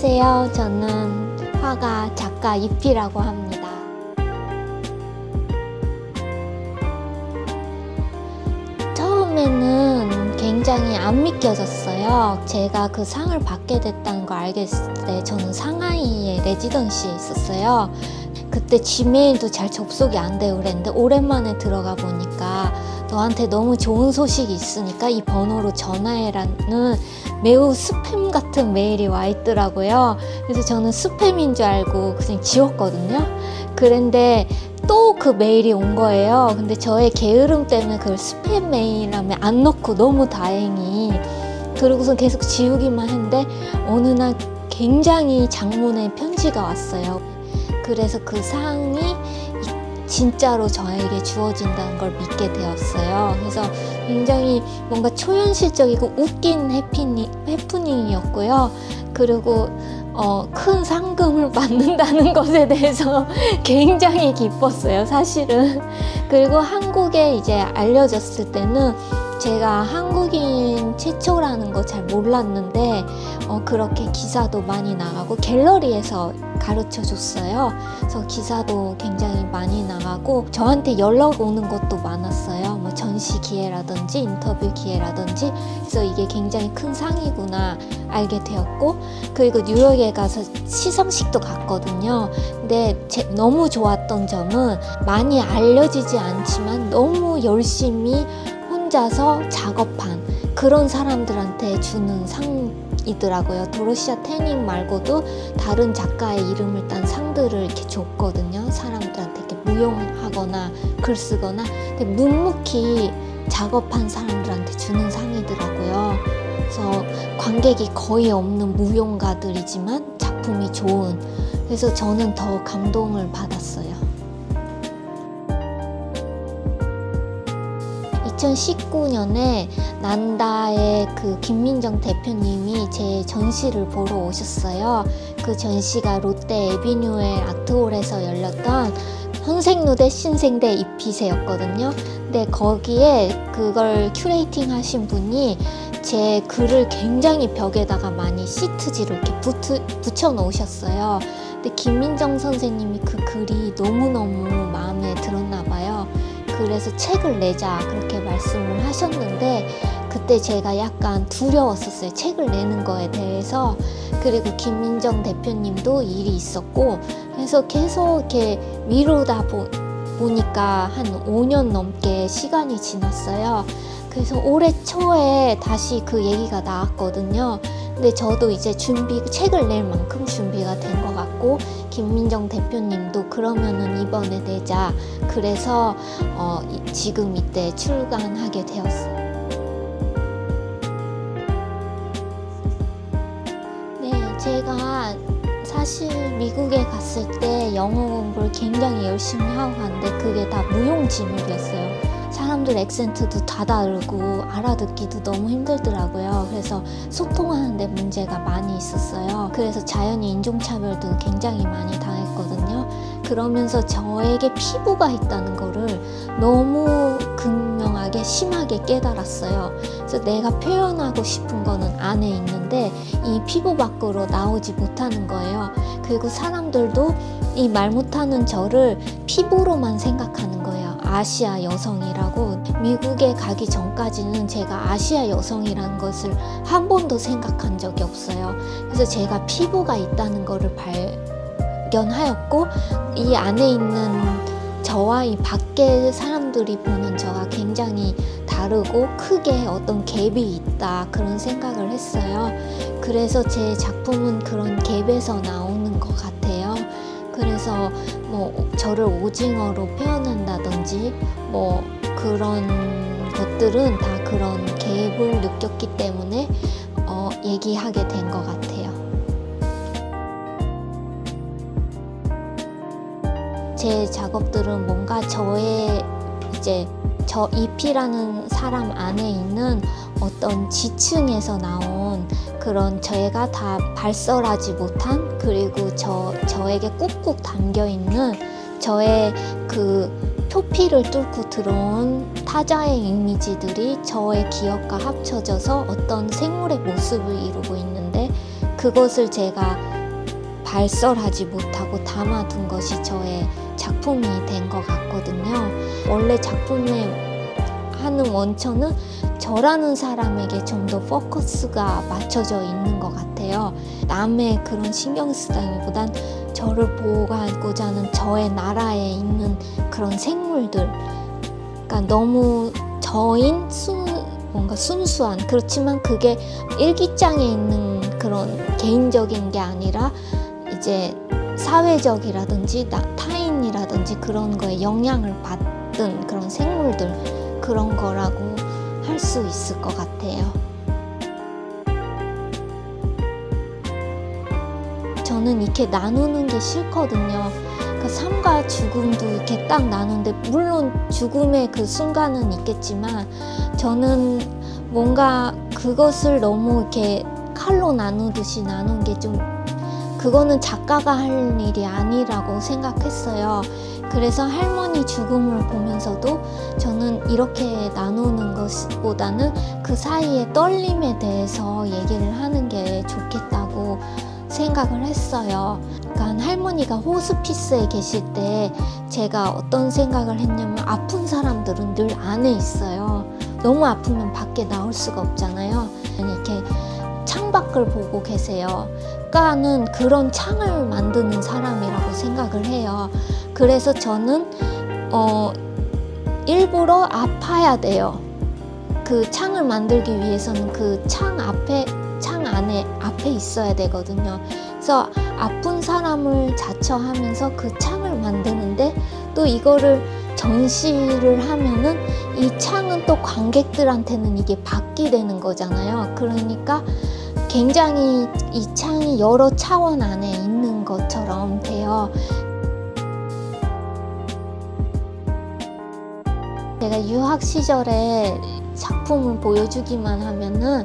안녕하세요. 저는 화가 작가 이피라고 합니다. 처음에는 굉장히 안 믿겨졌어요. 제가 그 상을 받게 됐다는 걸 알겠을 때 저는 상하이에 레지던시에 있었어요. 그때 지메일도 잘 접속이 안 되고 그랬는데 오랜만에 들어가 보니까 너한테 너무 좋은 소식이 있으니까 이 번호로 전화해라는 매우 스팸 같은 메일이 와 있더라고요. 그래서 저는 스팸인 줄 알고 그냥 지웠거든요. 그런데 또 그 메일이 온 거예요. 근데 저의 게으름 때문에 그걸 스팸 메일함에 안 넣고 너무 다행히 그러고선 계속 지우기만 했는데 어느 날 굉장히 장문의 편지가 왔어요. 그래서 그 상이 진짜로 저에게 주어진다는 걸 믿게 되었어요. 그래서 굉장히 뭔가 초현실적이고 웃긴 해프닝이었고요. 그리고 큰 상금을 받는다는 것에 대해서 굉장히 기뻤어요, 사실은. 그리고 한국에 이제 알려졌을 때는 제가 한국인 최초라는 거 잘 몰랐는데 그렇게 기사도 많이 나가고 갤러리에서 가르쳐 줬어요. 그래서 기사도 굉장히 많이 나가고 저한테 연락 오는 것도 많았어요. 뭐 전시 기회라든지 인터뷰 기회라든지. 그래서 이게 굉장히 큰 상이구나 알게 되었고, 그리고 뉴욕에 가서 시상식도 갔거든요. 근데 너무 좋았던 점은 많이 알려지지 않지만 너무 열심히 혼자서 작업한 그런 사람들한테 주는 상이더라고요. 도로시아 태닝 말고도 다른 작가의 이름을 딴 상들을 이렇게 줬거든요. 사람들한테 이렇게 무용하거나 글 쓰거나 근데 묵묵히 작업한 사람들한테 주는 상이더라고요. 그래서 관객이 거의 없는 무용가들이지만 작품이 좋은, 그래서 저는 더 감동을 받았어요. 2019년에 난다의 그 김민정 대표님이 제 전시를 보러 오셨어요. 그 전시가 롯데 에비뉴의 아트홀에서 열렸던 현생누대 신생대 이피세였거든요. 근데 거기에 그걸 큐레이팅 하신 분이 제 글을 굉장히 벽에다가 많이 시트지로 이렇게 붙여 놓으셨어요. 근데 김민정 선생님이 그 글이 너무너무 마음에 들었나 봐요. 그래서 책을 내자 그렇게 말씀을 하셨는데 그때 제가 약간 두려웠었어요. 책을 내는 거에 대해서. 그리고 김민정 대표님도 일이 있었고 그래서 계속 이렇게 미루다 보니까 한 5년 넘게 시간이 지났어요. 그래서 올해 초에 다시 그 얘기가 나왔거든요. 근데 저도 이제 책을 낼 만큼 준비가 된 것 같고 김민정 대표님도 그러면은 이번에 내자. 그래서 지금 이때 출간하게 되었어요. 네, 제가 사실 미국에 갔을 때 영어 공부를 굉장히 열심히 하고 갔는데 그게 다 무용지물이었어요. 사람들 액센트도 다 다르고 알아듣기도 너무 힘들더라고요. 그래서 소통하는 데 문제가 많이 있었어요. 그래서 자연히 인종차별도 굉장히 많이 당했거든요. 그러면서 저에게 피부가 있다는 거를 너무 극명하게 심하게 깨달았어요. 그래서 내가 표현하고 싶은 거는 안에 있는데 이 피부 밖으로 나오지 못하는 거예요. 그리고 사람들도 이 말 못하는 저를 피부로만 생각하는 거예요. 아시아 여성이라고. 미국에 가기 전까지는 제가 아시아 여성이라는 것을 한 번도 생각한 적이 없어요. 그래서 제가 피부가 있다는 거를 발견하였고 이 안에 있는 저와 이 밖에 사람들이 보는 저가 굉장히 다르고 크게 어떤 갭이 있다 그런 생각을 했어요. 그래서 제 작품은 그런 갭에서 나오는 것 같아요. 그래서 뭐 저를 오징어로 표현한다든지 뭐 그런 것들은 다 그런 갭을 느꼈기 때문에 얘기하게 된 것 같아요. 제 작업들은 뭔가 저의 이제 저 이피라는 사람 안에 있는 어떤 지층에서 나온 그런 저희가 다 발설하지 못한 그리고 저에게 꾹꾹 담겨있는 저의 그 표피를 뚫고 들어온 타자의 이미지들이 저의 기억과 합쳐져서 어떤 생물의 모습을 이루고 있는데 그것을 제가 발설하지 못하고 담아둔 것이 저의 작품이 된 것 같거든요. 원래 작품의 하는 원천은 저라는 사람에게 좀 더 포커스가 맞춰져 있는 것 같아요. 남의 그런 신경 쓰다기보단 저를 보호하고자 하는 저의 나라에 있는 그런 생물들, 그러니까 너무 저인 뭔가 순수한, 그렇지만 그게 일기장에 있는 그런 개인적인 게 아니라 이제 사회적이라든지 타인이라든지 그런 거에 영향을 받은 그런 생물들, 그런 거라고 할 수 있을 것 같아요. 저는 이렇게 나누는 게 싫거든요. 그 삶과 죽음도 이렇게 딱 나누는데, 물론 죽음의 그 순간은 있겠지만 저는 뭔가 그것을 너무 이렇게 칼로 나누듯이 나눈 게 좀, 그거는 작가가 할 일이 아니라고 생각했어요. 그래서 할머니 죽음을 보면서도 저는 이렇게 나누는 것보다는 그 사이의 떨림에 대해서 얘기를 하는 게 좋겠다고 생각을 했어요. 그러니까 할머니가 호스피스에 계실 때 제가 어떤 생각을 했냐면, 아픈 사람들은 늘 안에 있어요. 너무 아프면 밖에 나올 수가 없잖아요. 이렇게 창밖을 보고 계세요. 작가는 그런 창을 만드는 사람이라고 생각을 해요. 그래서 저는 일부러 아파야 돼요. 그 창을 만들기 위해서는 그 창 앞에 있어야 되거든요. 그래서 아픈 사람을 자처하면서 그 창을 만드는데, 또 이거를 전시를 하면은 이 창은 또 관객들한테는 이게 밖이 되는 거잖아요. 그러니까 굉장히 이 창이 여러 차원 안에 있는 것처럼 돼요. 제가 유학 시절에 작품을 보여주기만 하면은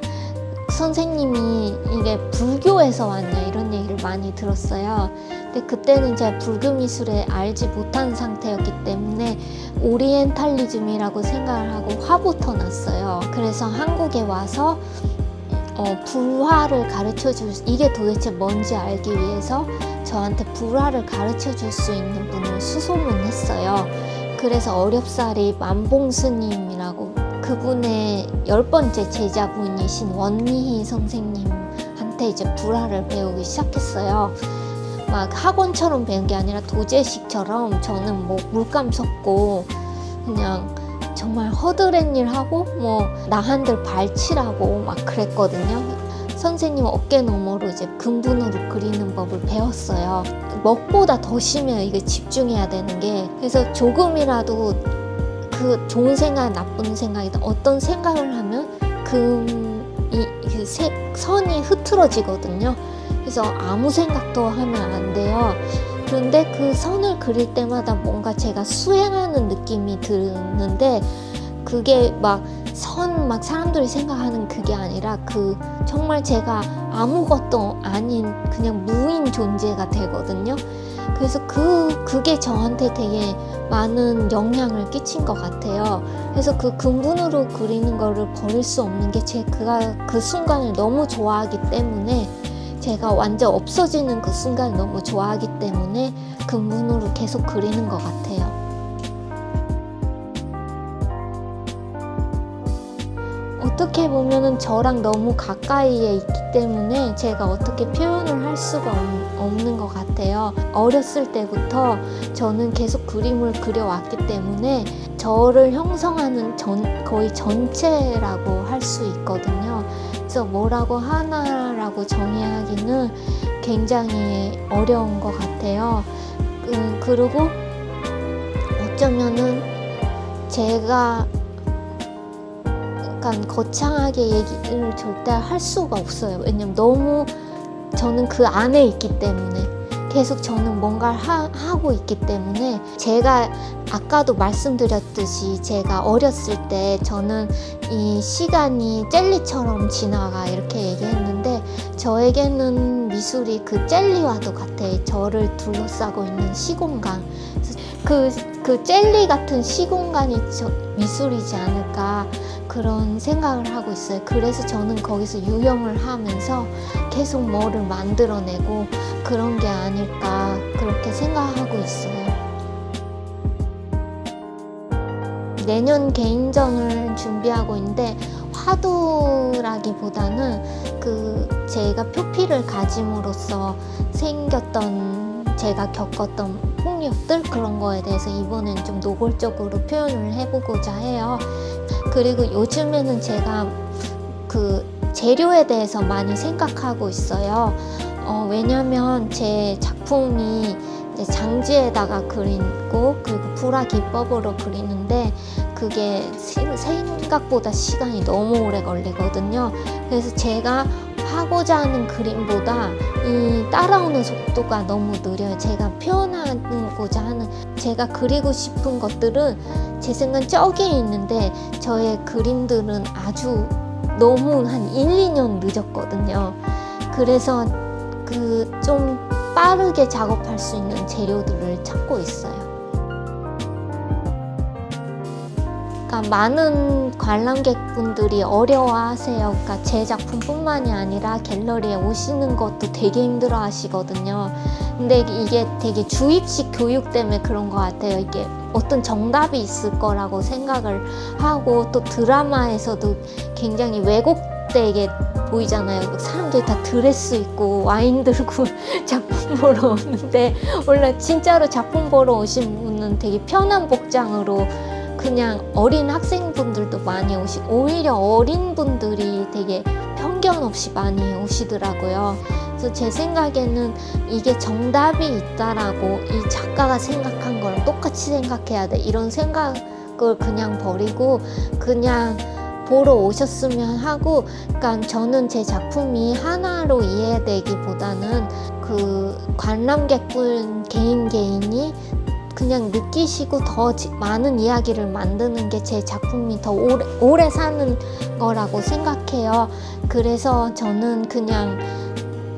선생님이 이게 불교에서 왔냐 이런 얘기를 많이 들었어요. 근데 그때는 제가 불교 미술에 알지 못한 상태였기 때문에 오리엔탈리즘이라고 생각을 하고 화부터 났어요. 그래서 한국에 와서 불화를 가르쳐 이게 도대체 뭔지 알기 위해서 저한테 불화를 가르쳐 줄 수 있는 분을 수소문했어요. 그래서 어렵사리 만봉 스님이라고, 그분의 10번째 제자분이신 원미희 선생님한테 이제 불화를 배우기 시작했어요. 막 학원처럼 배운 게 아니라 도제식처럼 저는 뭐 물감 섞고 그냥 정말 허드렛 일 하고 뭐 나한들 발치라고 막 그랬거든요. 선생님 어깨 너머로 이제 금분으로 그리는 법을 배웠어요. 먹보다 더 심해요. 이게 집중해야 되는 게. 그래서 조금이라도 그 좋은 생각, 나쁜 생각이든 어떤 생각을 하면 선이 흐트러지거든요. 그래서 아무 생각도 하면 안 돼요. 그런데 그 선을 그릴 때마다 뭔가 제가 수행하는 느낌이 드는데, 그게 막 사람들이 생각하는 그게 아니라 정말 제가 아무것도 아닌 그냥 무인 존재가 되거든요. 그래서 그게 저한테 되게 많은 영향을 끼친 것 같아요. 그래서 그 금분으로 그리는 거를 버릴 수 없는 게, 제가 그 순간을 너무 좋아하기 때문에, 제가 완전 없어지는 그 순간을 너무 좋아하기 때문에 금분으로 계속 그리는 것 같아요. 어떻게 보면은 저랑 너무 가까이에 있기 때문에 제가 어떻게 표현을 할 수가 없는 것 같아요. 어렸을 때부터 저는 계속 그림을 그려왔기 때문에 저를 형성하는 거의 전체라고 할 수 있거든요. 그래서 뭐라고 하나라고 정의하기는 굉장히 어려운 것 같아요. 그리고 어쩌면은 제가 약간 거창하게 얘기를 절대 할 수가 없어요. 왜냐면 너무 저는 그 안에 있기 때문에, 계속 저는 뭔가를 하고 있기 때문에. 제가 아까도 말씀드렸듯이 제가 어렸을 때 저는 이 시간이 젤리처럼 지나가 이렇게 얘기했는데, 저에게는 미술이 그 젤리와도 같아요. 저를 둘러싸고 있는 시공간. 그 젤리 같은 시공간이 미술이지 않을까. 그런 생각을 하고 있어요. 그래서 저는 거기서 유형을 하면서 계속 뭐를 만들어내고 그런 게 아닐까 그렇게 생각하고 있어요. 내년 개인전을 준비하고 있는데 화두라기보다는 제가 표피를 가짐으로써 생겼던 제가 겪었던 폭력들 그런 거에 대해서 이번엔 좀 노골적으로 표현을 해보고자 해요. 그리고 요즘에는 제가 재료에 대해서 많이 생각하고 있어요. 왜냐면 제 작품이 이제 장지에다가 그리고 그리고 불화 기법으로 그리는데 그게 생각보다 시간이 너무 오래 걸리거든요. 그래서 제가 하고자 하는 그림보다 이 따라오는 속도가 너무 느려요. 제가 표현하고자 하는 제가 그리고 싶은 것들은 제 생각엔 저기에 있는데 저의 그림들은 아주 너무 한 1, 2년 늦었거든요. 그래서 좀 빠르게 작업할 수 있는 재료들을 찾고 있어요. 그러니까 많은 관람객분들이 어려워하세요. 그러니까 제 작품뿐만이 아니라 갤러리에 오시는 것도 되게 힘들어 하시거든요. 근데 이게 되게 주입식 교육 때문에 그런 것 같아요. 이게 어떤 정답이 있을 거라고 생각을 하고 또 드라마에서도 굉장히 왜곡되게 보이잖아요. 사람들이 다 드레스 입고 와인 들고 작품 보러 오는데 원래 진짜로 작품 보러 오신 분은 되게 편한 복장으로 그냥 어린 학생분들도 많이 오시고 오히려 어린 분들이 되게 편견 없이 많이 오시더라고요. 그래서 제 생각에는 이게 정답이 있다라고 이 작가가 생각한 거랑 똑같이 생각해야 돼 이런 생각을 그냥 버리고 그냥 보러 오셨으면 하고, 그러니까 저는 제 작품이 하나로 이해되기보다는 관람객분 개인이 그냥 느끼시고 더 많은 이야기를 만드는 게 제 작품이 더 오래 사는 거라고 생각해요. 그래서 저는 그냥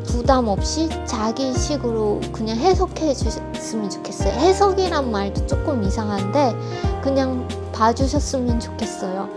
부담 없이 자기식으로 그냥 해석해 주셨으면 좋겠어요. 해석이란 말도 조금 이상한데 그냥 봐주셨으면 좋겠어요.